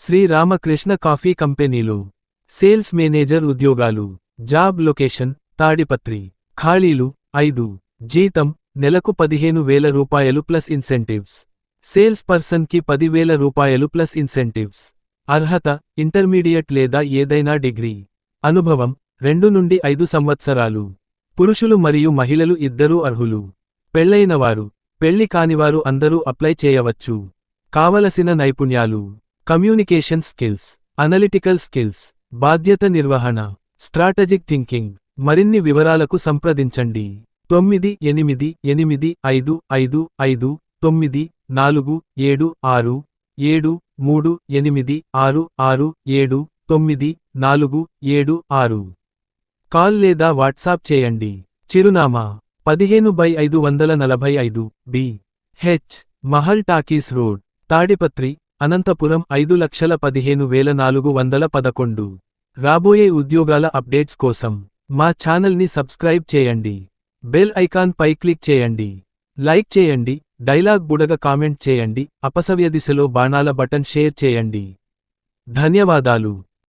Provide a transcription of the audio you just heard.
Shri Ramakrishna coffee కంపెనీలో sales manager ఉద్యోగాలు. Job location Tadipatri. ఖాళీలు 5. జీతం నెలకు 15,000 రూపాయలు ప్లస్ ఇన్సెంటివ్స్. సేల్స్ పర్సన్కి 10,000 రూపాయలు ప్లస్ ఇన్సెంటివ్స్. అర్హత ఇంటర్మీడియట్ లేదా ఏదైనా డిగ్రీ. అనుభవం 2 నుండి 5 సంవత్సరాలు. పురుషులు మరియు మహిళలు ఇద్దరూ అర్హులు. పెళ్లైనవారు, పెళ్లి కానివారు అందరూ అప్లై చేయవచ్చు. కావలసిన నైపుణ్యాలు: కమ్యూనికేషన్ స్కిల్స్, అనలిటికల్ స్కిల్స్, బాధ్యత నిర్వహణ, స్ట్రాటజిక్ థింకింగ్. మరిన్ని వివరాలకు సంప్రదించండి 988554673667398667. కాల్ లేదా వాట్సాప్ చేయండి. చిరునామా 15/545 B. H. Mahal talkies road, Tadipatri, Anantapuram 5,15,411. రాబోయే ఉద్యోగాల అప్డేట్స్ కోసం మా ఛానల్ని సబ్స్క్రైబ్ చేయండి. బెల్ ఐకాన్ పై క్లిక్ చేయండి. లైక్ చేయండి. డైలాగ్ బుడగ కామెంట్ చేయండి. అపసవ్య దిశలో బాణాల బటన్ షేర్ చేయండి. ధన్యవాదాలు.